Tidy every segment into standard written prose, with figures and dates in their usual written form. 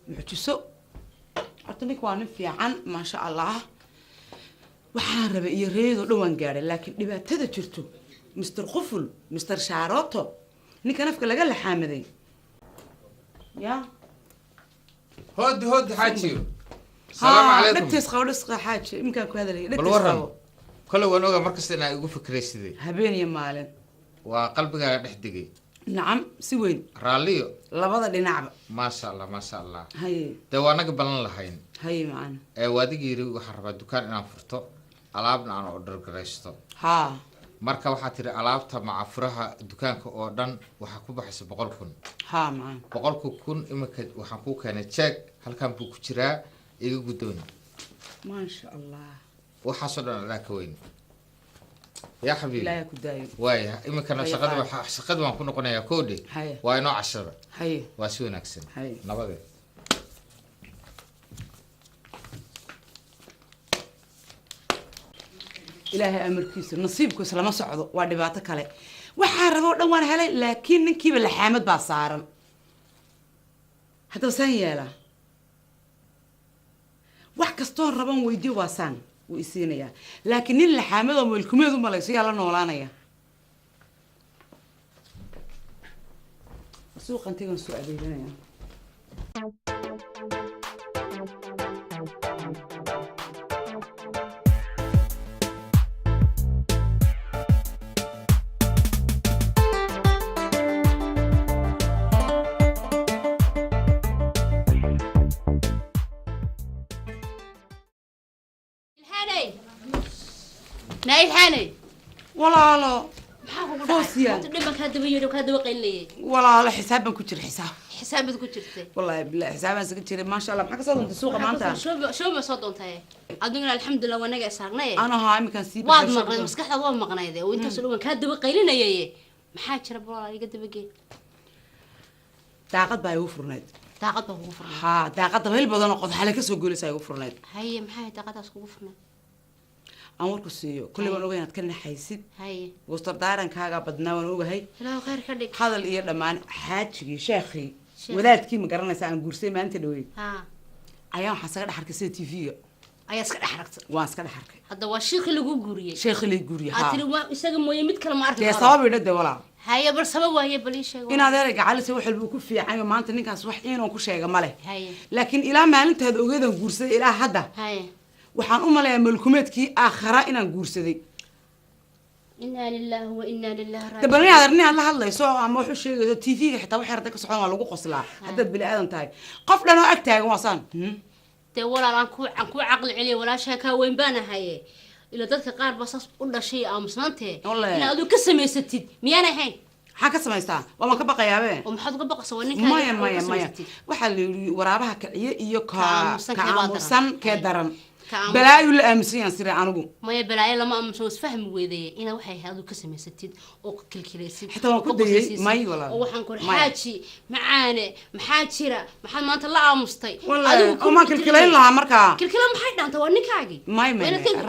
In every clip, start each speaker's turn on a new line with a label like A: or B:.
A: معجسو أعطنيك وأنا في عن ما شاء الله وحارب يريد ودوان قاري لكن دبا تذكرته مستر قفل مستر شعراته نيك أنا فكر لقى حامدي يا
B: هود حاجي السلام عليكم
A: نكتس خالص حاجة يمكن هذا اللي
B: بالورن كل ونوغا مركز أنا أقول فكري سيدي
A: هبين يا مالن
B: وقلبك دحدقي
A: نعم سوين
B: راليو
A: لبضة لنعبة
B: ما شاء الله ما شاء الله
A: هاي
B: دوانا قبلنا لهين
A: هاي معنا
B: وادي جيري وحرب الدكان أنا فرطو ألعابنا أنا أوردر قريشتو
A: ها
B: marka waxa tiri alaabta macafuraha dukaanka oo dhan waxa ku baxaysa 100,000
A: ها معنا
B: 100,000 imika waxaan ku keenay check halkan buu ku jiraa iga gudoon
A: ما شاء الله
B: waxa soo dhan la ka weyn يا حبيبي
A: لا يكون دايم
B: واي imika na shaqada waan ku noqonayaa koodhi waa inoo cashada
A: هاي
B: waa si wanaagsan
A: هاي
B: nabadee
A: إلهي أمر كيسر نصيبك سلام صعده وادباتك عليه وحاربوا دوان هلا لكن نكيب الحامد باصارن حتى وسان يالا وحكستون ربان ويدي واسان ويسينيا لكن الحامد والكميد وماليس يالا نولانيا سوق انتي نسوق ابينا
C: نايل حاني
A: ولا لا فوسيا
C: دبك هذا بيجي وهذا وقيلي
A: ولا لا حسابا كنت حساب
C: حسابك كنت جرتي
A: والله بالله حسابا سكت ما شاء الله maxaa ka soo doonta suuqa maanta
C: شو ما soo doontay aduna alxamdulillah wanaga saarnay
A: ana haa imkan sii
C: waad maqnay maskaxda waa maqnayde oo inta soo ka daba qaylinayay maxaa jira baa iga dabagay
A: daaqad baa ugu furnayd
C: daaqad baa ugu furnayd
A: ha daaqad meel badan oo qodxale ka soo goolisay ugu furnayd
C: haye maxay daaqadaas ugu furnayd
A: aan warku siiyo kulli waan ogayn aad ka naxaysid
C: haye
A: wastar daarankaaga badnaa waan ogahay
C: ilaahu khayr ka dhig
A: hadal iyo dhamaan xaajigii sheekhi wadaadkii ma garanaysa aan guursay maanta dhaweey
C: ha
A: ayaan waxa saga dhaxarkay sida TV-ga
C: ayaa iska dhaxaragtay
A: waan iska dhaxarkay
C: hadda waa sheekhi lagu guuriyay
A: sheekhi lagu guuriyay ha
C: atiri waa isaga mooyay mid kale ma arkin
A: dee sabab idhade walaa
C: haye bar sabab waaye bal ii sheeg
A: in adeer gacalisa wax walba ku fiican maanta ninkaas wax inuu ku sheega male
C: haye
A: laakiin ilaa maalintaad ogeedan guursay ilaa hadda
C: haye
A: waxaan u maleeyaa malkumeedkii aakhira inaan guursaday
C: inna lillahi wa inna ilaihi raaji'uun
A: dabani adarni aad la hadlayso ama wuxuu sheegay TV-ga xitaa wax yarda ka socon waa lagu qoslaa haddaad bili aadan tahay qof dhan oo ag taagan waasaan
C: dee walaal aan ku caqli celiyo walaashaa kaa weyn baan ahaye ila dadka qaar ba saas u dhashay aamusnaantee inaad adigu ka samaysatid miyaan ahayn
A: maxaa ka samaystaa waa ma ka baqayaabe
C: oo maxaad uga baqaysaa waa ninkaa
A: maya waxaa la yidhi waraabaha kiciye iyo kaamusan kee daran balaayo la aaminsan yaan sire anigu
C: maya balaayo lama aaminsan isfahmi weedaye ina waxay ahayd ka samaysatid oo kilkilaysid
A: xitaa waan ku dayay may walaal
C: oo waxaan ku xaaji macaane maxaa jira maxaad maanta la aamustay
A: adigu ma kilkilayn lahaa markaa
C: kilkila maxay dhaantay waa ninkaagii
A: may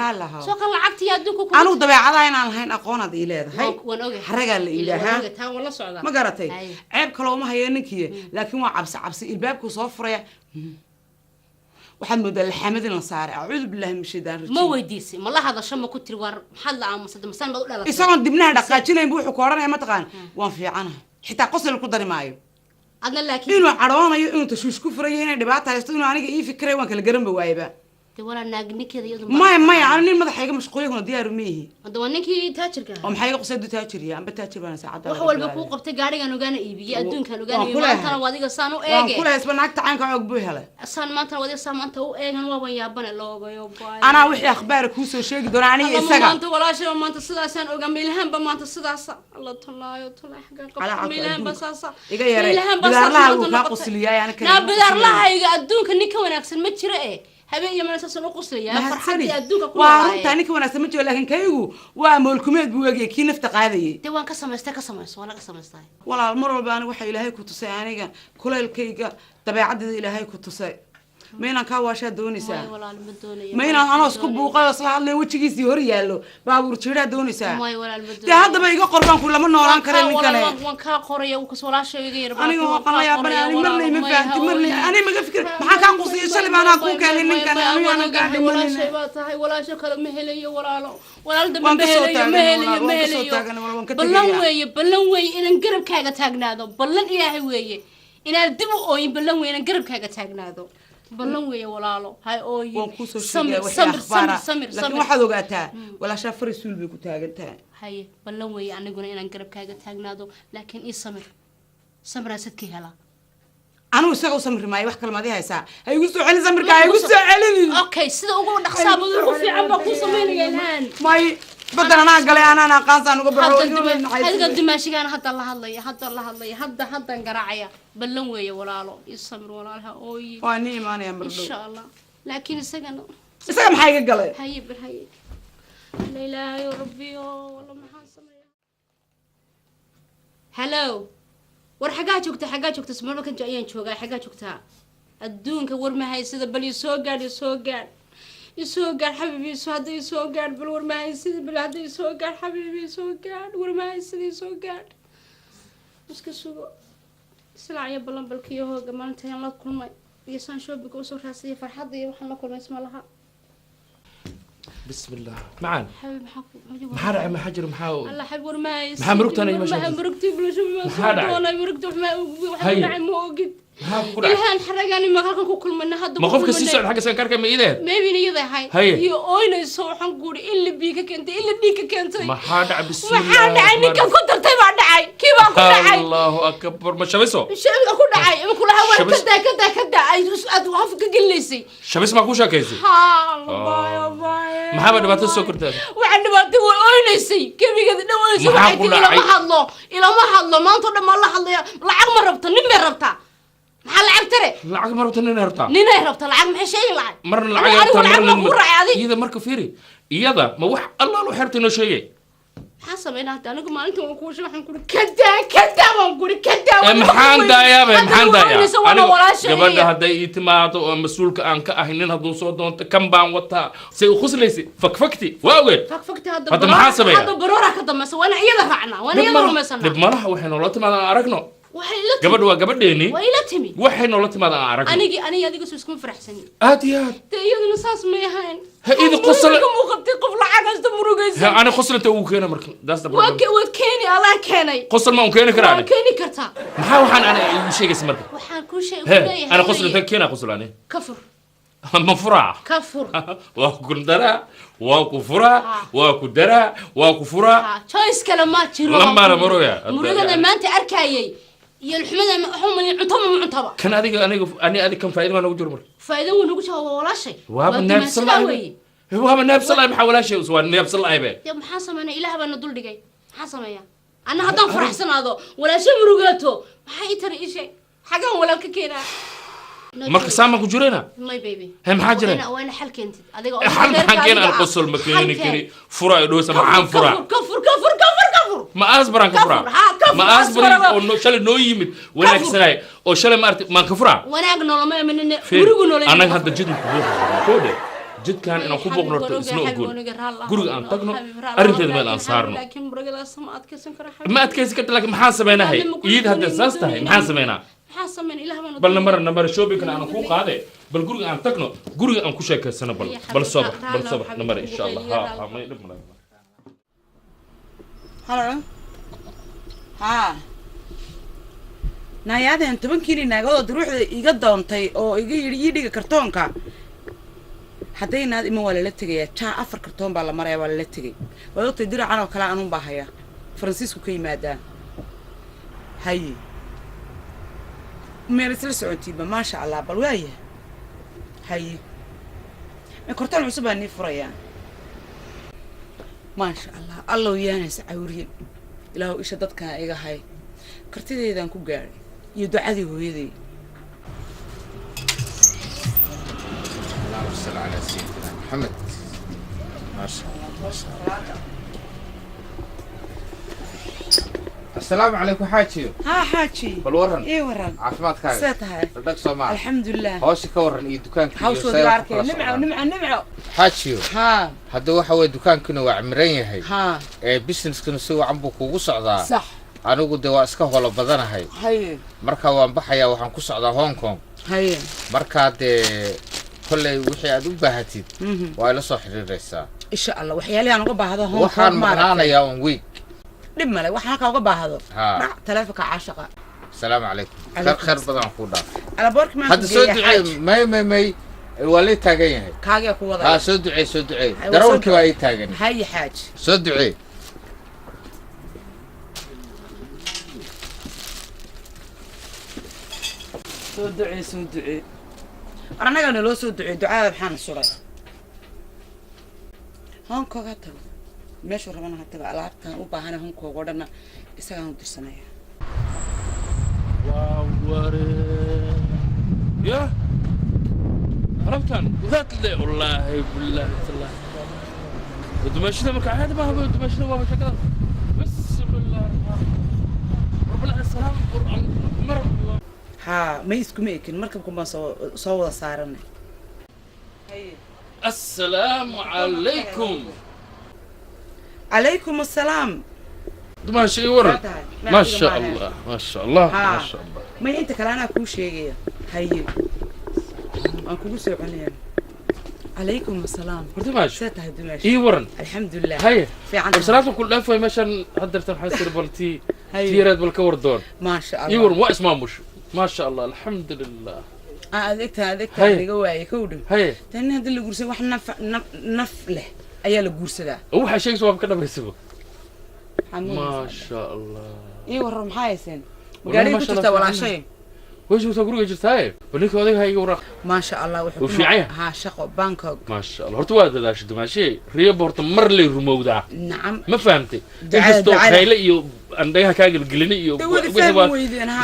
A: raalaha
C: soo kan lacagtii adduunka ku
A: anigu dabeecada inaan lahayn aqoonad ii leedahay
C: waan ogahay
A: xaragaa la ilaahaa
C: taan wala socda
A: ma garatay ceeb kale uma hayo ninkii laakiin waa cabsi ilbaabku soo furaya waxaad moodaa laxamadin la saaray acuudu billahi min shaydaan rajiim
C: ma weydiisay ma la hadasho ma ku tiri war maxaad la aamusay masan baad u dhalatay
A: isagoon dibnaha dhaqaajinayn buu wuxuu ku oranaya ma taqaan waan fiicanahay xitaa qosol ku dari maayo
C: adna laakiin
A: inuu cadhoonayo inuu tashwiish ku furayo inay dhibaato haysto inuu aniga ii fikiray waan kala garan ba waayba
C: wala naagninkeeda iyadu
A: maya anu nin madaxayga mashquuliyay diyaar ma yihi
C: hadda waa ninkii taajirka
A: oo maxay iga qosay taajiriya amba taajir baan saacada
C: wax walba ku qabtay gaarigan ogaana iibiyay adduunkan ogaana maanta wadiga saan u eege
A: waan kula isba naagta caanka og buu helay
C: saan maanta wadiga saan maanta u eegan waa yaabana loogayo baay
A: ana wixii akhbaar ku soo sheegi doona aniga isaga
C: maanta walaashay maanta sidaasaan ogaa meelahan ba maanta sidaas Allah talaayo talaa xagan qabto meelahan ba saasa
A: iga yaray bidaarlaha uu ka qosliyay ana
C: kana bidaarlaha iga adduunka ninka wanaagsan ma jira habeen iyo meel soo qoslaya farxadii adduunka ku
A: waa runta ninka wanaagsan ma jiro laakiin kaygu waa moolkumeed buu eegay kii nafta qaadayay
C: de waan ka samaystay waa laga samaystay
A: walaal mar walba aniga waxa ilaahay ku tusay aniga kuleelkayga dabeecadda ilaahay ku tusay ما إنا كواش دونيسا
C: ولا المدونية
A: ما إنا أنا أسكب بوقا صلاة الله وجهي سيوري يالو بابور تشيرا دونيسا
C: ما ولا المدونية
A: ده هذا بيجا قربان كل من نوران كريم كنا
C: وان كا قرية وكسولا شيء غير
A: أنا وقنا يا بني أنا مرني من فهمت مرني أنا ما فكر ما كان قصي شلي ما أنا أكون كان من كان أنا قاعد
C: ولا شيء باتها ولا شيء كلام مهلية ولا لا ولا الدم مهلية بلن وي إن نقرب كاجا تاجنادو بلن إلهي وي إن الدم أوي بلن وي إن نقرب كاجا تاجنادو بلن وي ولا لا هاي أوي
A: سمر لكن واحد وقتها ولا شاف رسول بيكو تاجنتها
C: هاي بلن وي أنا قلنا إن نقرب كاجا تاجنادو لكن إيه سمر أسدكي هلا
A: أنا وساق سمر معي واحد كلمة دي هاي ساعة هاي وسوا علي سمر كاي وسوا علي
C: أوكي سيدا أقول نخساب وفي عم بقول سميني الآن
A: ماي بدل أنا قال أنا قاصان وقبل
C: هذا دماشي كان حتى الله حتى انقرعيا بلن ويا ولا له يسمر ولا لها أوي
A: واني ما أنا
C: إن شاء الله لكن السجن
A: حاجة قال
C: هاي لا إله يا ربي والله ما حاسمة هلو war xagaa joogta Soomaaliya kan ayaan joogaa xagaa joogta adduunka war ma haysida bal soo gaar xabiibi soo haday soo gaar bal war ma haysida bal haday soo gaar xabiibi soo gaar war ma haysida soo gaar iska sugo islaaciya balan balkiyo hooga maanta aan la kulmay iyo san shoobiga soo raasay farxad iyo waxaan la kulmay isma laha
D: بسم الله معان
C: حبيب
D: محارع محجر محاو
C: الله حبيب ورماي
D: محمركت انا
C: محمركتي بلا شو ما انا مركت ما نعم موجد الهان حرقاني ما كان كل من هذا
D: ما قفك سيسعد حق سنكرك ما ايده
C: ما بيني يده هاي هي اوينا سو حنقول اللي بيك كنت اللي بيك كنت
D: محادع بسم الله
C: محادع انك كنت تبع دعي كيف اكو دعي
D: الله اكبر ما شبسو
C: شبس اكو دعي كلها ولا كدا اي ادوافك قليسي
D: شبس ما كوشا كيسي
C: الله يا باي
D: محمد ما تسكرت
C: وعند ما تو اوينسي كيف قد نويسي وحيت الى ما حضلو ما انت ما الله حضلو لعق ما ربطه نين ما ربطه maxaa lacag tare
D: lacag marabta nin hartaa
C: lacag maxay shay lacag
D: marna lacag hartaa marna iyada marka fiiri iyada ma wax Allah loo xirtay noo sheegay
C: maxaa sameynaa anigu maalinta waan ku waxaan ku kada waan ku kada
D: maxaan daayaa gabadha haday ii timaado oo mas'uulka aan ka ahay nin haduu soo doonto kan baan wataa say u khuslaysi fakfakti waaweed hadda maxaa sameeyaa
C: hadda baroora ka dambaysa waana iyada raacna waana iyada rumaysanaa
D: dib malaha waxay nolol timaadaan aragno gabadh waa gabadheeni waxay nolol timaadaan aragno
C: aniga adiga soo isku faraxsan
D: aad iyo aad
C: iyaduna saas ma yahayn
D: هيد قصة
C: مقطع قفل عجز تمرقيس
D: أنا قصة توكينا مركب داس ده
C: وكيني الله كيني
D: قصة ما ممكن كراني
C: كيني كرتا
D: ما وحن أنا شيء اسمه
C: وحن كل شيء
D: أنا قصة كينا قصة أنا
C: كفر
D: مفرع
C: كفر
D: وكندرا وكفرا وكدرا وكفرا
C: شايس كلمات
D: لما أنا مرويا
C: مرويا ما أنت أركايي يا الحمد هم يعتبر معتبر
D: كان أنا كم فائدة ما نقول جرمر
C: فائدة ونقول ولا شيء
D: وهذا النبي صلى الله عليه هو هذا النبي صلى الله عليه محاول شيء وسوى النبي صلى الله عليه
C: يا محاسم أنا إله بنا دول دقي حاسم يا أنا هذا فرح سنة هذا ولا شيء مروقاته ما يتري شيء حاجة ولا ككينا
D: مركز سامك وجرينا
C: ماي بيبي
D: هم حاجة
C: وين حلك أنت
D: حل حكينا القصة المكيني كري فرع دوسة معان فرع
C: كفر
D: ما أصبران كفرة ما أصبران أو شل نويمت ولا كسرائي أو شل ما كفرة
C: وأنا أقول ما من مرقون ولا
D: أنا هذا جد كوده جد كان أنا كوبك نرت سنو أقول أن تقنو أرنت من الأنصارنا
C: لكن مرقل أسمع أتكسن كره
D: ما أتكسن كت لكن محاسبنا هاي يد هذا ساسته هاي محاسبنا
C: حاسم من إله من
D: بل نمر شو بيكنا أنا فوق هذا بل قرق أن تقنو قرق أن كوشك السنة بل صبر نمر إن شاء الله ها ما يدمر
A: هلا ها نايادة أنت بنكيني ناقود روح يقدون تي أو يجي كرتونكا حتى ينادي ما ولا لتجي تا أفر كرتون بالله مرة ولا لتجي ولو تدير عنه كلا عنهم بحياة فرانسيسكو كي مادا هاي مرسل سعودي ما شاء الله بالواية هاي ما كرتون عصبة نفريا ما شاء الله الله يانس عورين إلهو إيش ضدك إيجا هاي كرتيدي إذا نكون قاري يدعادي هويدي
B: اللهم صل على سيدنا محمد ما شاء الله ما شاء الله السلام عليكم حاجي
A: ها حاجي
B: بالورن
A: ايه ورن
B: عافمات كاي
A: ساتها
B: ردك سومال
A: الحمد لله
B: هوش كورن اي دكان
A: هاوس ودارك نمعو
B: حاجي
A: ها
B: هذا waxa way dukaankuna waa cimran yahay
A: ها
B: businesskuna si wacan buu kugu socdaa
A: صح
B: anigu de waa iska holo badanahay
A: هي
B: marka waan baxayaa waxaan ku socdaa Hong Kong
A: هي
B: marka de kulay wixii aad u baahatid waa la soo xiriiraysaa
A: ان شاء الله وحيالي انا uga baahdo Hong Kong
B: waxaan maqnaanayaa on week
A: dhib male waxaan halka uga baahdo
B: ها
A: taleefanka caashaqa
B: السلام عليكم خير badan ku dhaaf
A: ala boorka ma
B: hadda soo ducee may waa la taagan yahay
A: kaaga ku wada
B: ها soo ducee darawalkii waa ay taagan
A: هاي حاج
B: soo ducee
A: soo ducee anagana loo soo ducee ducada waxaan suray Hong Kong hata meesha rabana hata alaabtan u baahan Hong Kong oo dhan isaga u dirsanaya
D: واري يا عرفتان وذات اللي والله بالله والله ودمشنا مركع هذا ما هو دمشنا ما شكل بسم الله الرحمن رب السلام قرآن مر
A: ها ما يسكم يمكن مركبكم ما سو صارنا
D: السلام عليكم
A: عليكم السلام
D: دمشق ورد ما شاء الله ما شاء الله ما شاء الله
A: ما انت كلامنا كو شيغيا هي اكو سو عنيا عليكم السلام
D: دمشق
A: ساتها دمشق
D: اي ورن
A: الحمد لله
D: هي
A: في عندك
D: بصراحه كل لفه مشان هدرت الحسر بلتي تيرد بالكور دور
A: ما شاء الله
D: اي ورن واسمه مش ما شاء الله الحمد لله
A: هذيك aniga waay kowdhow
D: هي
A: tan hadii la guursan wax naf leh ayaa la guursadaa
D: waxa shay soo ka dhamaysibo
A: ما
D: ما شاء الله
A: اي ور maxaa haysan gaari ku jirta walaashay
D: وش تقولوا جرتاي بليك هذيك هاي ورق
A: ما شاء الله
D: وفي عيا
A: ها شقو بانكوك
D: ما شاء الله هرتوا هذا داش دماشي ريبورت مر لي رمودا
A: نعم
D: ما فهمتي انت هايله iyo andayha kaaga gelini iyo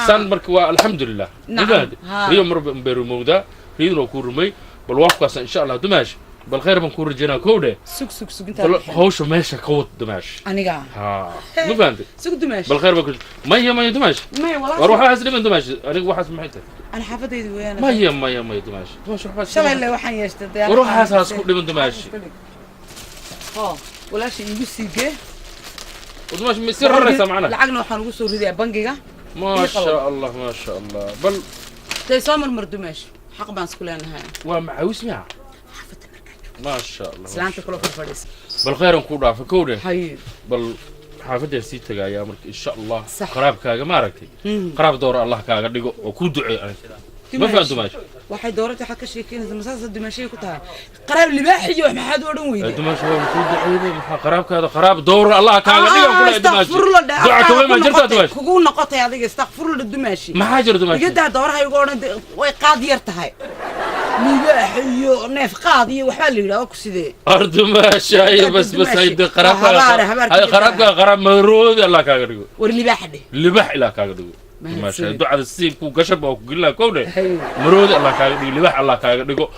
D: san marka الحمد لله نعم ريو مر برمودا ريدو ku rumay bal waqtaas insha Allah دماشي بالخير بنكون رجينا كوده
A: سوق انت
D: هوش ماشي كود دماش
A: انيغا
D: ها مو فهمتي
A: سوق دماش
D: بالخير بكون ما دماش
A: ما والله
D: واروح احس من دماش انا واحد سمعته
A: انا حافظتي وين
D: ما دماش
A: شو اللي waxaan yeeshtay
D: وروح اساس كل من دماش
A: ها ولا شيء igu siige
D: ودماش مسير رئيسه معنا
A: lacagna waxaan ugu soo riday bangiga
D: ما شاء الله ما شاء الله بل
A: تيسامر مردماش حق بان اسكو لeenahay
D: ومعوس معها ما شاء الله
A: سلامتك كله فرفديس
D: بالخير نكون دافع كوده
A: حي
D: بل حافظه سي تغايا مرك ان شاء الله قرابكaaga ma aragtay qaraab door Allah kaaga dhigo oo ku duceeyo ما فهمت ماشي
A: waxay dooratay xaq ka sheekeynaysa masaasa dimashay ku tahay qaraab libaaxiyo wax maxaad oo dhan weeyday
D: dimashay waa ku duceeyo waxa qaraabkaada qaraab door Allah kaaga dhigo kula dimashay duca kama ma jirta dimashay
A: kugu noqotay adiga astaghfirullah dimashay
D: ma xaajir dimashay
A: igada dooraha igu oran way qaad yar tahay libaaxiyo neef qaad iyo waxa la yiraahdo ku sidee
D: ardu maashay bas hay qaraabka qaraab marood Allah kaaga dhigo
A: war libaaxde
D: libaax ila kaaga dhigo ماشي دعاء السيب كو قشب او كلها كوده مرود الله كاغ دغ لباح الله كاغ دغو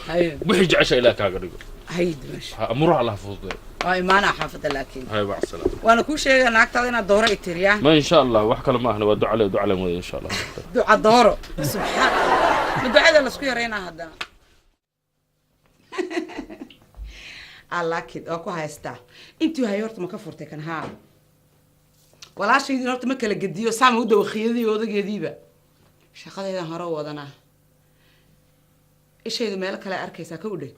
D: وخي جعشه الى كاغ دغو
A: هاي ماشي
D: امر الله فوضى
A: اي ما انا حافظ لكن
D: هاي مع السلامه
A: وانا كل شيء انا اكتب انا دوره يتريا
D: ما ان شاء الله wax kale ma ahna waa duca la mooday insha Allah
A: duca dooro subhan ducada la isku yareena hadana Allah kid oo ku haysta intii hay horta ma ka furtay kan haa walaashaydi horta ma kala gediyo saam u dawaqiyadii odageediiba shaqadeedan hore wadana ishaydu meel kale arkaysa ka u dhig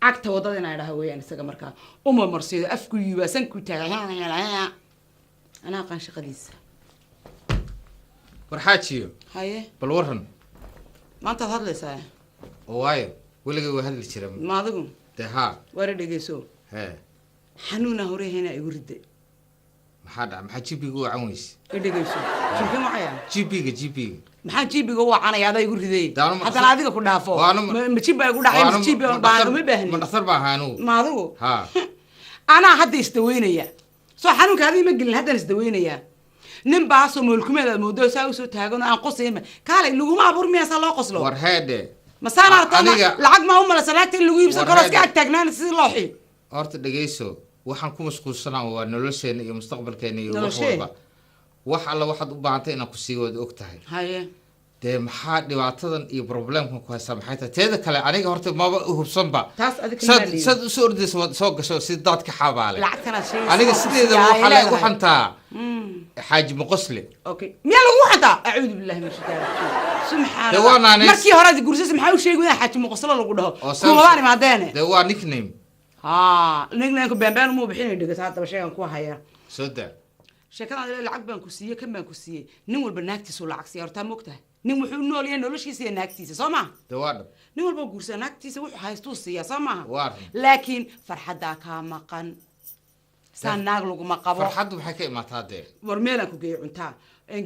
A: agta wadada inay dhaha weeyaan isaga markaa uma marsiyo afku yiibaasan ku taagay ana qan shaqadiisa
B: warxaajiyo
A: haye
B: bal waran
A: maanta hadlaysaa
B: waayo weliga waa hadli jiray
A: ma adigu
B: ha
A: war dhageyso xanuuna hore hena igu riday maxaa jibiga u caawinaysa dhageyso jibiga ma ayaan jibiga maxaa jibiga u caanaya aday igu riday hadana adiga ku dhaafo ma jibiga igu dhacay ma jibiga baan ma baahni ma dhakhtar baa haanu ma adigu ha ana hadda istaweynaya soo xanuunkaadii ma gelin hadda istaweynaya nin baaso mulkumeeda moodo saa u soo taagan aan qosayma kale laguma abuurmiyasa loo qoslo war heede masana artana lacag ma u mala salaagta lagu iibsan karo iska taagnaana si looxi horta dhageyso waxaan ku mashquulsanaa waa nolosheena iyo mustaqbalkeena iyo wax walba
B: wax alla waxaad u baahantay inaan ku sii wada og tahay
A: haye
B: dee maxaa dhibaatadan iyo problemkan ku haysaa maxay tahay teeda kale aniga horta maba hubsanba
A: taas adiga
B: sad usoo ordaysa waad soo gasho si daadka xabaale
A: lacagtana shay
B: aniga sideedaba waxaa lagu xantaa xaaji muqosle
A: okay miya lagu xantaa acuudu billahi min shaytaani subxaan
B: dee waa naanays
A: markii hore gursas maxaa u sheegay in xaaji muqosle lagu dhaho kuma baan imaadeene
B: dee waa nickname
A: nickname ku baan mu bixinay dhigata hadaba sheegan ku haya
B: soo daa
A: sheekadan lacag baan ku siiyay kan baan ku siiyay nin walba naagtiisu lacag siiyay horta moogtahay nin wuxuu nool yahay noloshiisa iyo naagtiisa soo maaha
B: dee waa dhab
A: nin walba guursa naagtiisa wuxuu haystuu siiyaa soo maaha
B: waa
A: laakiin farxaddaa kaa maqan saa naag laguma qabo
B: farxaddu maxay ka imaataa dee
A: war meelaan ku geeyay cuntaa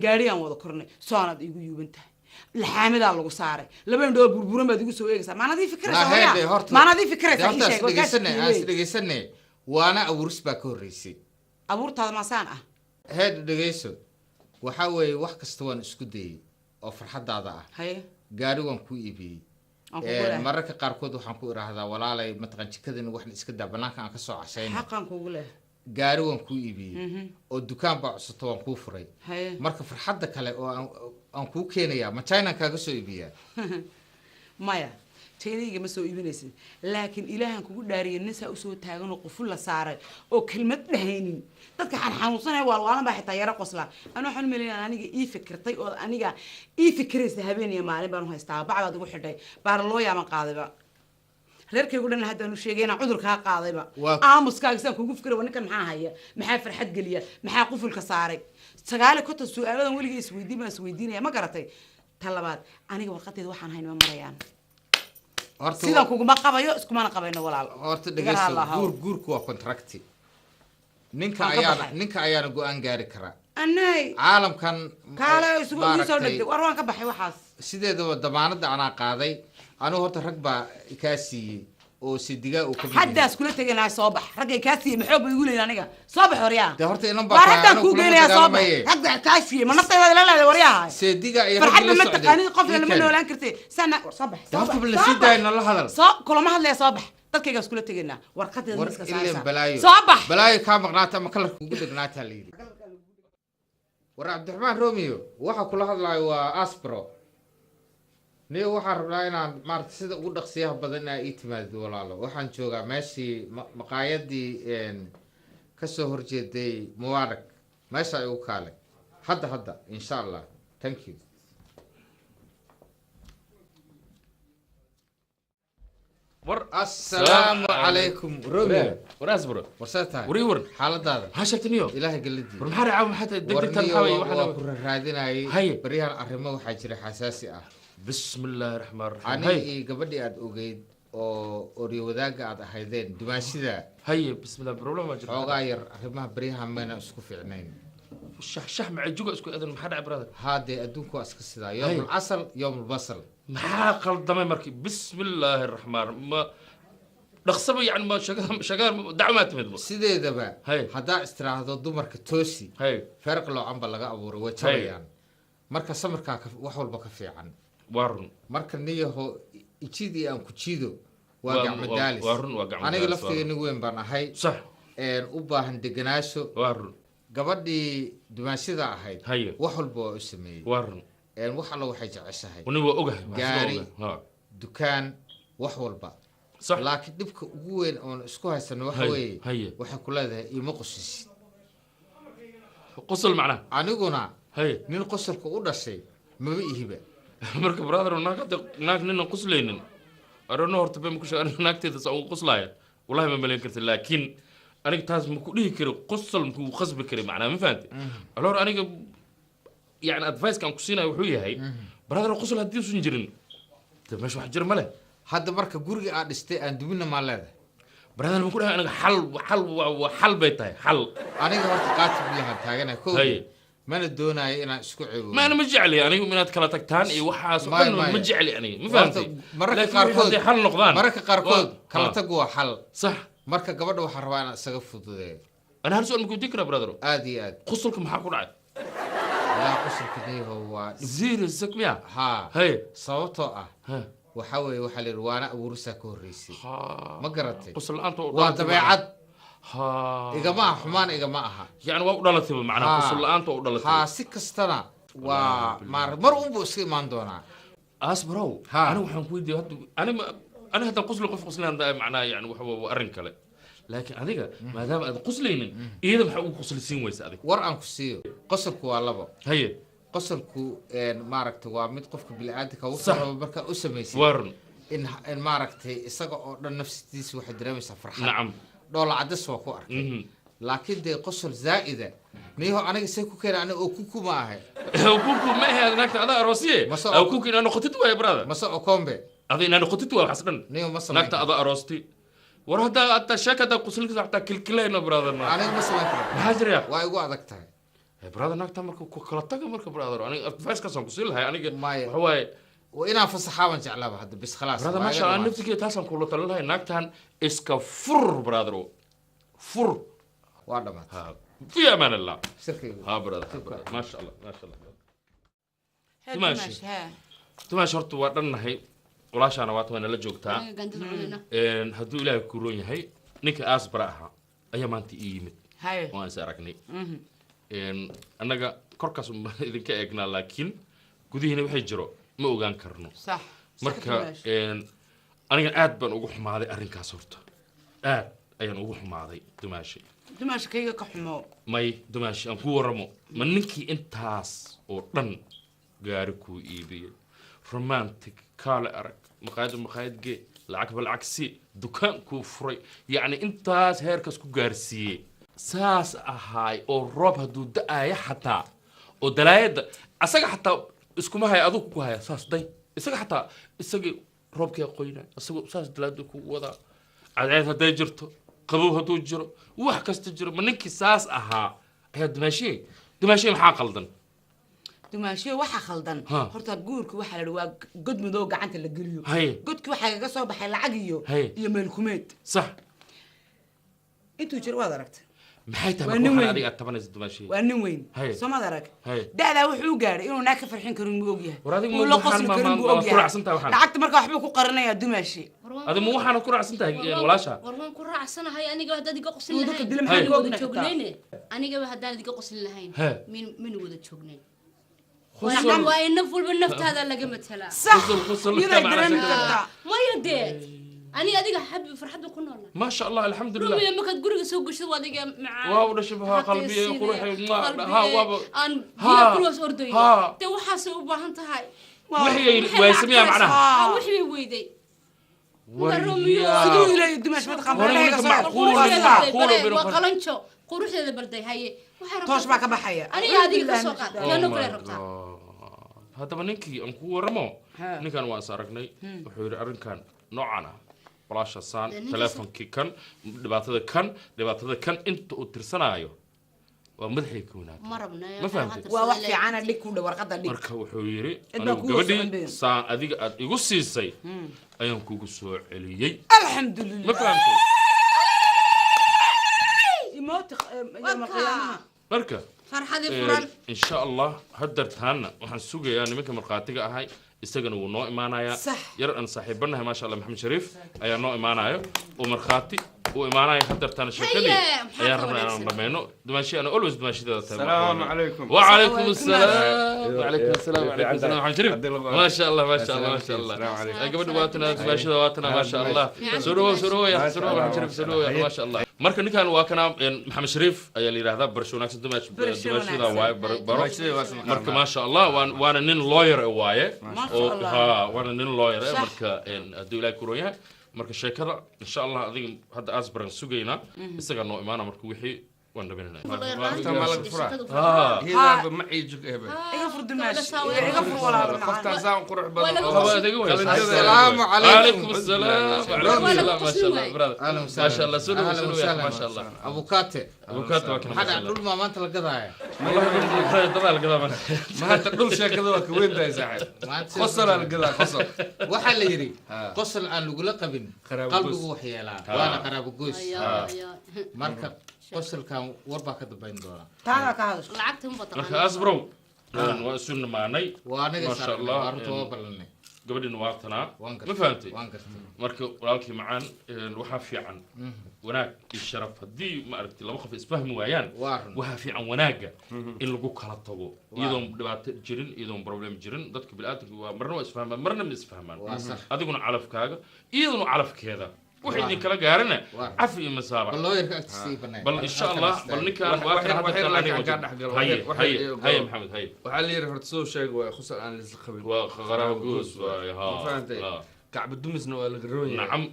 A: gaariyaan wada kornay soonaad igu yuuban tahay laxaamidaa lagu saaray laba indhoo burburan baad igu soo eegaysaa maanadii fikiraysa maanadii fikiraysa
B: dhegeysanay waana abuuris baa ka horreysay
A: abuurtaada maasaan ah
B: heed dhegeyso waxaa weeye wax kasta waan isku dayey oo farxadaada ah
A: haye
B: gaari waan ku iibiyey mararka qaarkood waxaan ku idhaahdaa walaalay mataqan jikadani waxna iska daa banaanka aan ka soo cashayna
A: xaqan kugu leh
B: gaari waan ku iibiyey oo dukaan baa cusubta waan kuu furay
A: haye
B: marka farxadda kale oo aan kuu keenayaa ma china kaaga soo iibiyaa
A: maya taydayga ma soo iibinaysid laakiin ilaahan kugu dhaariyay nisaa usoo taagan oo quful la saaray oo kelmad dhahaynin dadka xanuunsanaya waalwaalan baa xitaa yaro qoslaa anaa waxaan u maleynaa aniga ii fikirtay oo aniga ii fikiraysa habeen iyo maalin baan u haystaa bacbaad igu xidhay baaralooyaaman qaadayba reerkaygu dhan haddaan u sheegay inaan cudur kaa qaadayba aamuskaaga saan kugu fikira ninkan maxaa haya maxaa farxad geliya maxaa qufulka saaray 9 su'aaladan weligay isweydiinaya ma garatay ta labaad aniga warqadeeda waxaan hayn ma marayaan sida kuguma qabayo iskumana qabayno walaal
B: horta dhageyso guurku waa contract ninka ayaana go'aan gaari karaa
A: anay
B: caalamkan
A: kaale isugu soo dhigay war waan ka baxay waxaas
B: sideedaba damaanada anaa qaaday anigu horta rag baa kaa siiyey oo sidiga uu ka
A: haddaas kula tagaynaa soo bax ragay kaa siiyey maxaa bay igu leeyeen aniga soo bax waryaa
B: de horta inan baa
A: haddaan ku geenayaa soo bax ragga kaa siiyey ma naftayda la leedahay waryaa
B: sidiga iyo
A: rag la socday farxad qof lama noolaan kartay sana soo bax
B: horta bal sidayna la hadal
A: soo kulama hadlaya soo bax dadkayga iskula tagaynaa warqadeeda iska
B: saaraysa
A: soo bax
B: balaayo ka maqnaata ma kalarka ugu degnaata leeyay war Cabdiraxmaan Romeo waxa kula hadlayo waa Aspro niyo waxaan rabnaa inaan maarta sida ugu dhaqsiyaha badan ay timaado walaalo waxaan joogaa meeshii maqaayadii ka soo horjeeday Mubarak meesha ay u kaalay hadda insha Allah thank you السلام عليكم رومي
D: وراسبرو
B: ورساتها
D: وريور
B: حالة هذا
D: هاشتنيو
B: إلهي قلدي
D: ورمحاري عاو حتى دقدقت الحوي
B: وحنا كنا راديناي
D: هاي
B: بريها الأرمى وحاجري حساسي
D: بسم الله الرحمن الرحيم
B: أنا قبل أد أوجد أو ريوذاك أد هيدين دماشي ذا
D: هاي بسم الله بروبلم
B: أو غير أرمى بريها منا أسكو في عينين
D: شح مع الجوع أسكو أذن محاري عبرادك
B: هذا أدونكو أسكس ذا يوم العسل يوم البصل
D: محاقل دمي مركي بسم الله الرحمن ما نقصبه يعني ما شغال دعوات مدبو
B: سيدي دبا هدا استراحه دمرك توسي فرق لو عم بلغا ابوري وجهيان marka samarka wax walba ka fiican
D: warun
B: marka niyaho ichidi aan ku jiido waa gacmadalis aniga laftigeena weyn baan ahay
D: sax
B: u baahan deganaasho
D: warun
B: gabadhii dumaashida ahayd wax walba oo sameeyay
D: warun
B: wax alla waxay jeceshahay
D: wani waa ogahay
B: gaari dukaan wax walba صح لكن دبك وين أون إسكو هاي السنة وحوي وحكوا له يما قصص
D: قصل معنا
B: أنا قلنا هاي نين قصر كودا شيء ما بيجي بقى
D: مركب برادر ناك نين قصلين أرونا هرت بيم كش أنا ناك تدسون قصلايا والله ما ملين كرت لكن أنا كتاز مكودي كرو قصل مكو خصب كري معنا ما فهمت ألور أنا يعني أدفايس كان كسينا وحوي هاي برادر قصل هدي سنجرين طيب مش واحد جرم له
B: هذا بركة جورج أدستي أندوبنا ماله
D: برادر ما كلها أنا حل بيتها حل
B: أنا قلت قاتل لها تاجنا كوي ما ندونا أنا اسكوعي
D: ما أنا مجعلي أنا من أتكلمتك تاني وحاس أنا مجعلي أنا ما فهمتي
B: مركة قاركود
D: حل نقدان
B: مركة قاركود كلامتك هو حل
D: صح
B: مركة قبل وحروانا سقف ذي
D: أنا هالسؤال ممكن تكره برادر
B: آدي
D: قصلكم محاكون عاد
B: لا قصر كذي هو
D: زير الزكمية
B: ها
D: هاي
B: صوته
D: ها
B: وحوي وحلي روانا ورسا كوريسي ما قرأتي
D: قصر الآن
B: وطبيعة
D: ها
B: igama xumaan igama aha
D: يعني وأدلت معناها قصل الآن تودلت
B: ها si kastana waa mar unbuu iska imaan doonaa
D: أصبروا
B: ها.
D: أنا وحن كويدي أنا هذا قصل قف قصلنا معناه يعني وحو أرن كله لكن هذيك ما دام هذا قصلين إذا بحقول قصل السين ويس هذيك
B: war aan ku siiyo qosolku waa labo
D: هي
B: qosolku maaragtay waa mid qofka bini'aadamka uu
D: صح.
B: rabo marka u sameysay
D: ورن
B: in maaragtay isaga oo dhan nafsidiisa waxay dareemaysaa farxad
D: نعم
B: dhoola cadis waa ku arkay laakiin dee qosol zaa'ida niyo aniga say ku keenay aniga oo kuku ma ahay
D: كوكو ما هي هناك هذا روسية
B: مساء.
D: أو كوكو أنا قتت يا برادر
B: mase okombe
D: هذا أنا قتت حسنا
B: niyo ma
D: هناك
B: samayn karo
D: هذا روستي ورهدا حتى شاكة قصلك حتى كل برادر
B: aniga ma samayn karo
D: هاجر يا
B: waa igu adag tahay
D: برادر هناك تمر كلا تجا مركب برادر أنا فايز كسر قصيلها أنا
B: ماي.
D: هو
B: وإنا فصحابا جعلها هذا بس خلاص
D: برادر ما شاء الله نفسي كده تاسم كله تللها هناك تان إسكا فر برادرو فر
B: وادمات
D: ها في أمان الله
B: شركي
D: ها برادر ما شاء الله ما شاء الله
A: هاد
D: ماشي.
A: ها
D: تما شرط ورنا هي ولا شأنا واتوانا لجوكتا
C: aniga gandada cunayna
D: إن هدو إلى كوروني هاي نيك أسبرها أيام أنت إيمت
A: هاي
D: وأنا سأركني إن أنا كركس إذا كأجنا لكن كذي هنا بحجرو ما أوجان كرنو
A: صح
D: مركا إن أنا قاعد بن أروح مع هذا أرين كاسورت أيان أروح مع هذا دماشي
A: دمشق كيغا كحمو
D: ماي دماشي أم كو رمو منكي إنتاس أو رن جاركو إيبي رومانتيك كالا أرك مقايد جي العك بالعكسي دكان كو فري يعني إنتاس هيركس كو جارسي ساس أهاي أو روب هدو دقايا حتى أو دلايد أساق حتى اسكو ما هاي أدوك كو هاي ساس داي أساق حتى أساق روب كي قوينا أساق ساس دلايد كو وضع عدعيد هداي جرتو قبو هدو جرو وح كستجرو منكي ساس أها هي دماشي محا قلدن
A: دمشق waxa khaldan
D: ها.
A: horta guurka waxa la dhawaa god madow gacanta la geliyo
D: هاي
A: godki waxa kaga soo baxay lacag
D: هاي.
A: iyo meel kumeed
D: صح
A: intuu jir waad aragtay
D: maxay tahay
A: Waa nin
D: marka
A: weyn.
D: adiga aad tabanaysa dumaashii
A: waa nin weyn
D: Hay.
A: soo maad arag
D: Hay.
A: da'daa wuxuu gaaray inuu naag ka farxin karin buu ogyahay
D: War adigu
A: Uu
D: ma
A: la
D: waxaan
A: qosli
D: ma-
A: karin
D: ma-
A: buu
D: ma
A: ogyahay.
D: ku raacsan tahay waxaan?
A: lacagta marka waxbuu ku qarinayaa dumaashi
D: adigu ma waxaana ku raacsan tahay walaasha
C: warmaan ku raacsanahay aniga haddaad iga qoslin
A: Uu dadka
C: lahayn
A: dila
D: maxaa
C: min
A: ka
C: wada
A: ognahay
C: joognayne anigaba haddaan iga qoslin lahayn
D: He.
C: min wada joognayn
D: Khusl-
C: waa in naf walba naftaada laga matalaa
A: صح
D: khusl
A: iyaday
D: ka
A: dareemi
D: macnaa
A: kartaa
C: maya dee ani adiga xabi farxadda ku noolaa
D: ما شاء الله الحمد لله
C: rumiya markaad guriga soo gashid waa adiga macaan
D: waaw dhashabaha qalbiga quruxay ma ha waaba
C: aan
D: Ha.
C: biyo kuloos ordayn
D: Ha.
C: dee waxaasay u baahan tahay
D: wixii way sameeyaa macnaha
C: wixii bay weyday
D: Waryaa.
A: siduu ilaahay dumaashi mad
D: War ninka
A: qambareega
D: macquul
A: soo
D: ah.
A: qurxaa
D: Macquul
C: waa qalanjo quruxdeeda barday haye
A: toosh baa ka baxaya
C: aniga adiga ka soo qaad
D: Oh
C: yaano
D: my
C: kale rabtaa
D: God. haddaba ninkii aan ku waramo
A: Ha.
D: ninkan waan is aragnay wuxuu yidhi arrinkan noocan ah walaasha saan
C: Dee ninkaas-
D: teleefonkii kan dhibaatada kan inta uu tirsanaayo waa madaxay ka wanaagsan
C: ma rabna
D: Ma fahamtay?
A: waa wax fiicana dhig ku dhow warqada dhig
D: marka wuxuu yidhi
A: Cid baa
D: anigu
A: kugu socon
D: gabadhii
A: been.
D: saan adiga aad igu siisay ayaan kugu soo celiyey
A: alxamdulilah
D: ma fahamtay
A: imooti yawma qiyaamaha
D: marka
C: farxadii furan
D: insha allah hadartaana waxaan sugayaa nimanka markhaatiga ahay isagana wuu noo imaanayaa
A: Sax.
D: yar aan saaxiibanahay maasha allah maxamed shariif ayaa noo imaanayo oo markhaati uu imaanayo hadartaana sheekadii
C: maxaa
D: ayaan
C: ka
D: rabnaa inaan
C: wanaagsan?
D: dhammayno dumaashi ana always dumaashideeda tahay
E: السلام عليكم
D: وعليكم السلام وعليكم السلام وعليكم السلام محمد شريف
E: عبد الله
D: ما شاء الله ما شاء الله ما شاء الله
E: السلام عليكم.
D: قبل واتنا دماشيده واتنا ما شاء الله سروا يا سروا محمد شريف سروا ما شاء الله marka ninkan waa kana maxamed shariif ayaa la yiraahdaa barasho wanaagsan dumaashida waaye baro marka ma sha Allah waana nin lawyer waaye oo ha waana nin lawyer marka haduu ilaahay ku rooyahay marka sheekada insha Allah adiga hadda asbaran sugayna isaga noo imaana marka wixii waan dhameynaa
E: هذا معي جوك هبه
A: iga fur dumaashi iga fur walaal
E: قفت ساعه قروح
C: ولا
E: بدل
B: السلام
D: عليكم
B: عليكم
D: السلام وعليكم السلام ما شاء الله برادر ما شاء الله سلو
B: أهلا
D: سلو يا
B: وسهلا.
D: ما شاء الله
B: ابو كاتي
D: ابو كاتب ما
B: حدا
D: شاء الله
B: dhul ma maanta la gadaaya
D: والله دبا القدام
E: ما تقول شيء كذا وين ده يا ساعد
B: maanta
E: خسر القضاء خسر
B: waxaa la yiri qosol aan lagula qabin
E: Qaraabo
B: qalbigu
E: goys.
B: wax yeelaa waana qaraabo goys
C: ayaa
B: marka qosolkan war baa ka dambayn doona
A: taana ka hadasho
C: lacagta ma
D: marka
C: taqaan
D: asbrow waa isu nimaanay
B: waa aniga
D: ما شاء الله.
B: arrinta waa ballanay
D: gabadhina waa tanaa
B: Waan
D: ma fahantay
B: waan gartay
D: marka walaalkii macaan waxaa fiican wanaag iyo sharaf haddii ma aragtay laba qof isfahmi waayaan
B: Waa run.
D: waxaa fiican wanaaga in lagu kala tago iyadoon dhibaato jirin iyadoon problem jirin dadka bini'aadamka waa marna waa isfahmaan marna ma isfahmaan
B: Waa sax.
D: adiguna calafkaaga iyaduna calafkeeda wixii idin kala gaarana
B: Waa.
D: cafi iyo masaaba
B: bal looyarka agtiisa ii banaan
D: bal insha allah bal ninkaan waa
E: waxay-
D: kan
E: waxay
D: hadda
E: laakiin
D: aniga
E: kaa dhexgalo.
D: haye
E: Waxay-
D: haye
E: waxay-
D: haye maxamed haye
E: waxaa la yidhi horta soo sheega waa khusal aan lisla qabin
D: waa qaraabo goos waaye
E: ma fahantay
D: ha
E: kacba dumisna waa laga roon yahay
D: nacam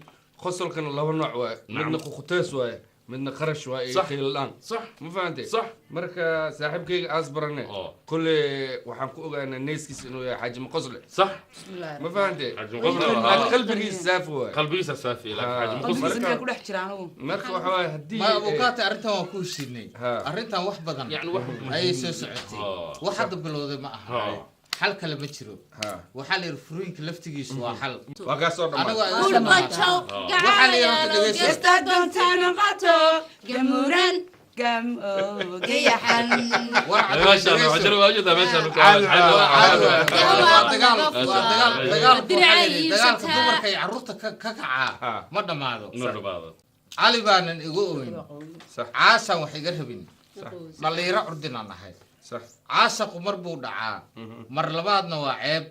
E: qosolkana laba nooc waaye midna ququtees waaye midna qarash waaye iyo
D: Sax.
E: qiilaan
D: صح
E: ma fahantay
D: صح
E: marka saaxiibkayga aas barane
D: Oo.
E: kule waxaan ku ogaanaa neeskiisa inuu yahay xaaji maqosle
D: صح
E: ma fahantay
D: حاج
E: laakiin
D: مقبل
E: qalbigiisa saafi waaye
D: قلبي صافي لكن حاج
A: qalbigiisa
D: مقبل
A: miyaa ku dhex jira anigu
E: marka waxa waaye haddii
B: ma abukaata arrintan waan ku heshiinay
E: Ha.
B: arrintan wax badan
D: يعني واحد
B: ayay soo socotay wax hadda bilowday ma aha
D: Ha.
B: xal kale ma jiro
E: ha
B: waxaa la yidhi furooyinka laftigiisu waa xal
E: waa kaa soo
B: anigu
E: dhammaatay
B: ay u dhamaataa waxaa la yidhi horta dhegeyso
A: Gesta doontaana qato gamuran gam oo gayaxan
D: ما شاء الله عجل واجد ما شاء الله
E: عادي.
B: waa dagaal waa dagaal dagaalku
C: Dinaca
B: waxaa la yidhi dagaalka
C: iibsataa.
B: dumarka iyo carruurta ka kacaa
E: Ha.
B: ma dhammaado
D: نور بعض
B: cali baanan igu oweyn
E: sax
B: caasaan wax iga rabin dhaliiro curdinaan ahay
E: sax
B: caashaqu mar buu dhacaa mar labaadna waa ceeb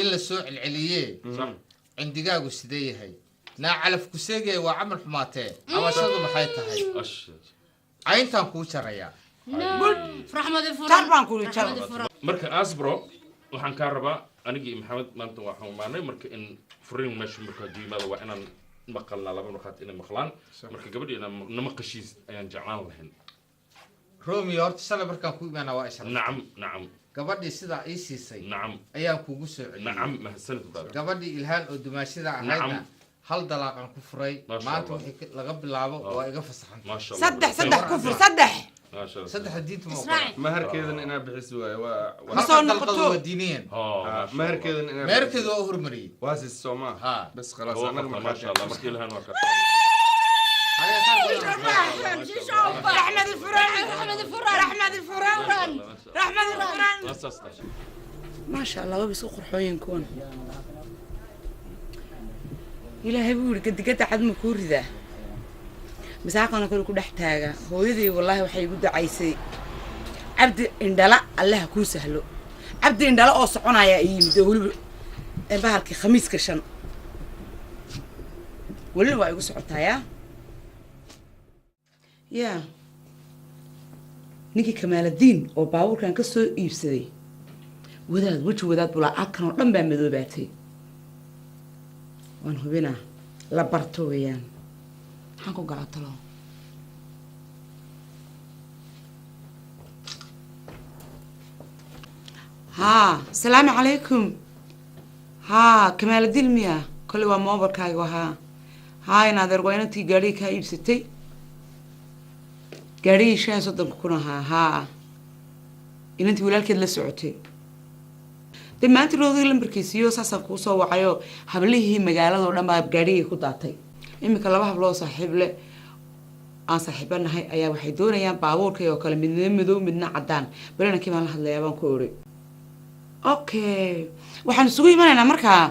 B: in la soo celceliyee
E: صح
B: cindigaagu sidee yahay naa calaf ku seegaya waa camal xumaatee cabashadu maxay tahay
D: اش
B: cayntaan kuu jarayaa
C: رحمة
A: jar
C: الفرن
A: baan ku yidhi jar
D: marka asbro waxaan kaa rabaa anigii maxamed maanta waxaan umaanay marka in furiin meesha marka diimada waa inaan maqalnaa laba markaad inay maqlaan marka gabadhi nama qashiis ayaan jeclaan lahayn
B: romeo horta shalay markaan ku imaanaa waa isra
D: nacam nacam
B: gabadhii sidaa ii siisay
D: nacam
B: ayaan kuugu soo celiyey
D: nacam mahadsanid baad
B: gabadhii ilhaan oo dumaashida ahaydna
D: Nacam.
B: hal dalaaqan ku furay
D: Masha
B: maanta
D: Allah.
B: wixii laga bilaabo waa iga fasaxan
D: ما شاء الله
A: saddex saddex kufur saddex
D: ما شاء الله
B: saddexa diinta ma
C: إسراعي
B: ogola
E: maharkeedana inaa bixisi waaye waa
A: Kasoo
B: halka
A: noqoto.
B: dalqadu waa diiniyeen
D: ها
E: maharkeedana inaa
B: meerkeedu waa u hormariyey
E: waa siis soo maaha
B: Ha.
E: bas khalaas anaga
D: ما شاء الله markii lahaan waa ka
A: raxmad الفرن
C: رحمة الفرن
A: raxmad الفرن raxmad الفرن
D: أساسا
A: ما شاء الله وبس قرحوين كون إلهي بقول قد قد عد مكور ذا بس عقلنا كل كل حتاجة هو يدي والله وحي يقول عيسي عبد إندلا الله كون سهلو عبد إندلا أصعنا يا إيم دول بهالك خميس كشن ولا هو يقول سعتها يا نيجي كمال الدين وباور كان كسو يبسدي wadaad weji wadaad bula arkan oo dhan baa madoobaatay waan hubinaa la barto weeyaan maxaan ku galaa talo haa asalaamu calaykum haa kamaaladil miya kolley waa moobarkaaga haa haa in adeer waa inantii gaadhigii kaa iibsatay gaadhigii 530 kun ahaa haa inantii walaalkeed la socotay dee maanta roodii lambarkiisiyo saasaan kuu soo wacayo hablihii magaaladoo dhan baa gaadhigii ku daatay iminka 2 habloo saaxiib leh aan saaxiibanahay ayaa waxay doonayaan baabuurkay oo kale midna madow midna caddaan balanankii baan la hadlayaa baan ku odhi okay waxaan isugu imanaynaa markaa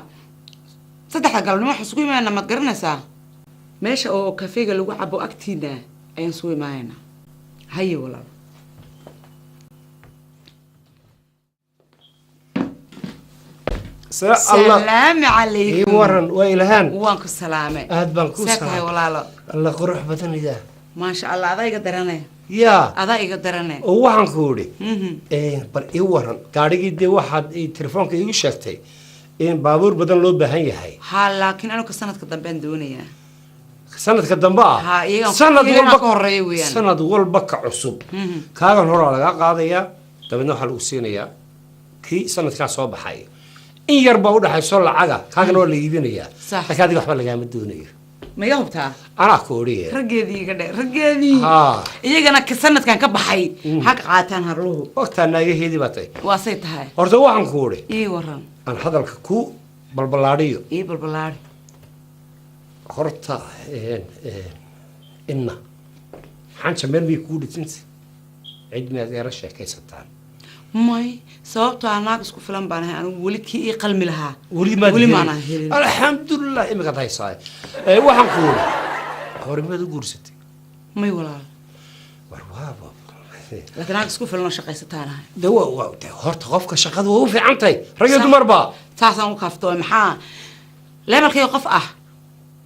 A: 3 galabnimo waxaan isugu imanaynaa maad garanaysaa meesha oo kafeega lagu cabo agtiina ayaan isugu imanaynaa haye walaal السلام عليكم
F: ورن وإلهان
A: وانكو سلامة
F: أهد بانكو
A: ساكا
F: سلام
A: ولالا
F: الله قروح بدن إذا
A: ما شاء الله هذا يقدرنا
F: يا
A: هذا يقدرنا
F: وحن كوري بل إيه ورن قاعد دي واحد تلفونك يشكتي إن بابور بدن لو بهاي هاي
A: ها لكن أنا كسنة قدام دونيا
F: سند كدنبا
A: ها إيجا
F: سند
A: والبك
F: والبك سند والبك عصب كاغن هورا لغا قاديا دبنا waxa lagu siinaya kii sanadka soo baxay in yar baa u dhaxayso lacaga kaagana waa la iibinayaa laakiin adiga waxba laga ma doonayo
A: ma yahubtaa
F: ana kooriye
A: rageedii iga dheer rageedii
F: ha
A: iyagana sanadkan ka baxay haq qaataan harluhu
F: waqtan naga heedi batay
A: waa say tahay
F: horta waxaan koori
A: ii waran
F: aan hadalka ku balbalaadiyo
A: ii balbalaadi
F: horta inna xanta meel bay ku dhintay cid ma adeera sheekaysataan
A: ماي sababtoo ah naag isku filan baan ahay anigu weli kii ii qalmi lahaa
F: weli
A: ma aan helin
F: alxamdulillah imika haysaay waxaan ku wada hormadu guursatay
A: may walaal
F: warwaabo
A: laakiin naag isku filan oo shaqaysataan ahay
F: dawa horta qofka shaqadu waa u fiican tahay rag iyo dumarba
A: taasaan u kaaftooy maxaa leemalkay qof ah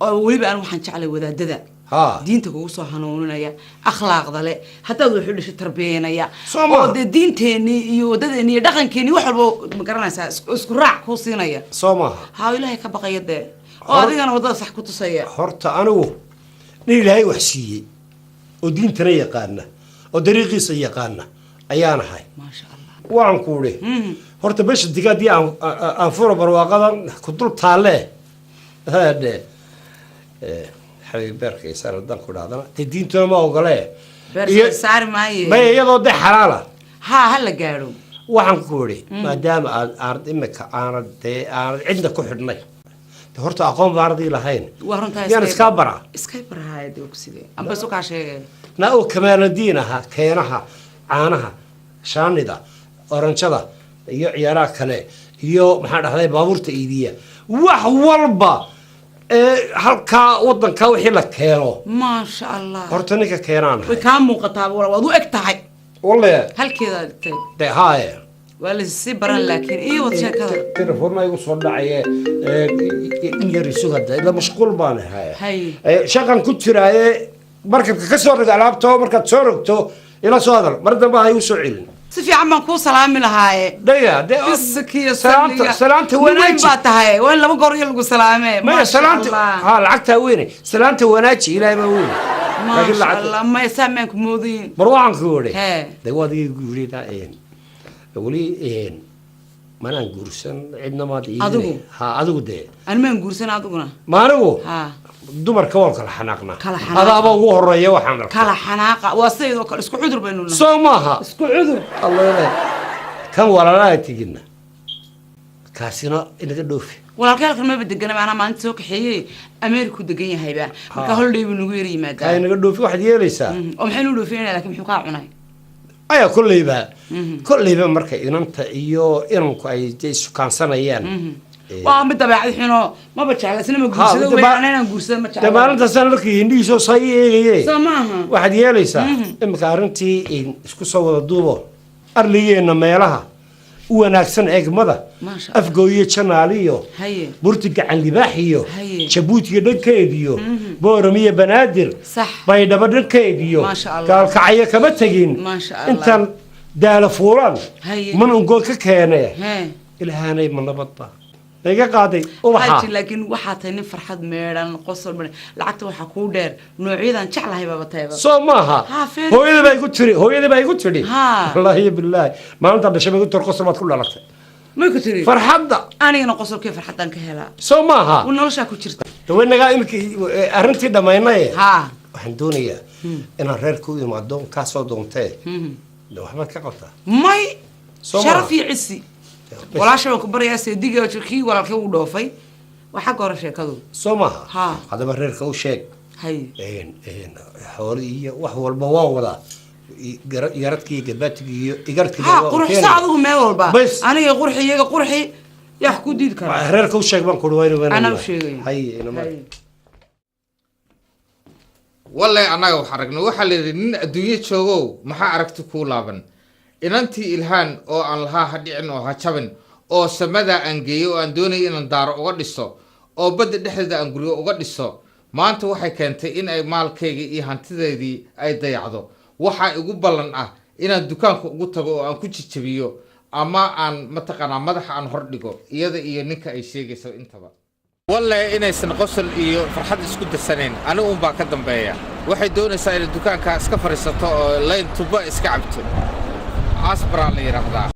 A: oo weliba aan waxaan jeclay wadaadada diinta kugu soo hanuuninaya akhlaaqda le haddaad wuxuu dhishay tarbiyeynaya oo dee diinteenii iyo waddadeennii iyo dhaqankeenii wax walba ma garanaysaa isku raac kuu siinaya
F: soo maaha
A: haa ilaahay ka baqaya dee oo adigana waddada sax ku tusaya
F: horta anigu nin ilaahay wax siiyey oo diintana yaqaana oo dariiqiisa yaqaana ayaan ahay
A: maasha allah
F: waan ku idhi horta meesha digaadii aan furo barwaaqadan ku dul taalle haadhe حبيب بارك يسار الدنك وهذا تدين تو ما وقله
A: صار معي
F: ما يضو ده حلاله
A: هلا قالوا
F: waxaan ku iri maadaama aad imika aanad cidna ku xidhnay horta aqoon baardii lahayn yaan iska bara
A: hayde oo sidee amba soo ka sheegay
F: na oo kamaanadiinaha keenaha caanaha shaanida oranjada iyo ciyaaraha kale iyo maxaa dhaxday baabuurta iidiya wax walba halka wadanka wixii la keeno
A: ma sha Allah
F: horta ninka keenaan
A: way ka muuqataa waad u eg tahay
F: والله
A: halkeeda dhigtay
F: ده هاي
A: ولا سي بران لكن اي واد شكله
F: تليفون ما يوصل دعيه انجري سو هذا اذا مشغول بانه هاي شغل كجرايه markabka ka soo riga alaabto markaad soo rogto ila soo hadal mar dambe ay u soo celin
A: si fiican baan ku salaami lahaaye
F: daya salaanta
A: wanaaji baa tahay waa laba goor iyo lagu salaamay
F: ma salaanta ha lacagta weyn salaanta wanaaji ilaahay ma weyn
A: laakiin lacag ma saameen ku moodin
F: marwaan ku wari dawadii guurida wali manaan guursan cidna ma diiday ha adigu de
A: aan ma guursan adiguna
F: ma anigu ha dumarka wal kala xanaaqna adaaba ugu horeeya waxaan
A: kala xanaaqa waa sidoo kale isku cudur baynu nahay
F: soo maaha
A: isku cudur
F: allah ilaahay kan walaalaa tigina kaasina inaga dhoofi
A: walaalkaalkan ma badagana maana maanta soo kaxeeyay Ameerika degan yahayba marka holiday buu nagu yiri yimaada
F: ay naga dhoofi waxaad yeelaysaa
A: oo maxay nu dhoofinayna laakiin muxuu ka cunay
F: aya kullayba marka inanta iyo inanku ay sukaansanayaan
A: waa mid dabeecad xino ma bajacla isna ma guursado weynaan guursado ma jecla
F: dabaalanta sanadkii indhiisoo say eegayay
A: samaha
F: waxaad yeelaysaa imika arrintii isku soo wada duubo arligeena meelaha u wanaagsan eegmada afgooyo janaaliyo burti gacan libaaxiyo jabuutiga dhankeediyo booramiyo banaadir baydhabo dhankeediyo gaalkacyo kama tegin intaan daala fuulan man ungoon ka keene ilaahanay ma nabadba iga qaaday
A: ubaxa laakiin waxa tahay nin farxad meeran qosol badan lacagta waxa ku dheer noocyadan jeclahay baba tayba
F: soo maaha hooyada bay ku tiri wallahi billahi maanta dhashay bay ku tir qosol baad ku dhalatay
A: ma ku tiri
F: farxadda
A: anigana qosolkii farxadan ka helaa
F: soo maaha
A: oo nolosha ku jirta
F: dawaynaga imkii arrintii dhamaynay waxaan doonayaa inaan reer ku imaado ka soo doontay waxba ka qabtaa
A: may sharaf iyo cisi ولا شيء كبر يا سيدي وشكي ولا كي ودوفي وحق ورا شيكادو
F: سومها هذا برير كو شيك
A: هاي
F: حوريه وحو البواودا يردكي قباتكي يقرتكي
A: قرح ساعدو ما والبا انا يا قرحي يا قرحي يا حكو ديد كان
F: برير كو شيك بان كود وين
A: انا وشيغي
F: هاي انا
B: والله انا وحرقنا waxa leeyahay adduunyo joogo maxaa aragti ku laaban inantii ilhaan oo aan lahaa hadhicin oo ha jabin oo samada aan geeyo oo aan doonay inaan daaro uga dhiso oo badda dhexdeeda aan guriga uga dhiso maanta waxay keentay in ay maalkayga iyo hantideedii ay dayacdo waxa igu ballan ah inaan dukaanka ugu tago oo aan ku jijabiyo ama aan mataqana madaxa aan hor dhigo iyada iyo ninka ay sheegayso intaba wallahi inaysan qosol iyo farxad isku darsaneen anigu baa ka dambeeya waxay doonaysaa in dukaanka iska fariisato oo leen tuba iska cabto أصبر على رمضان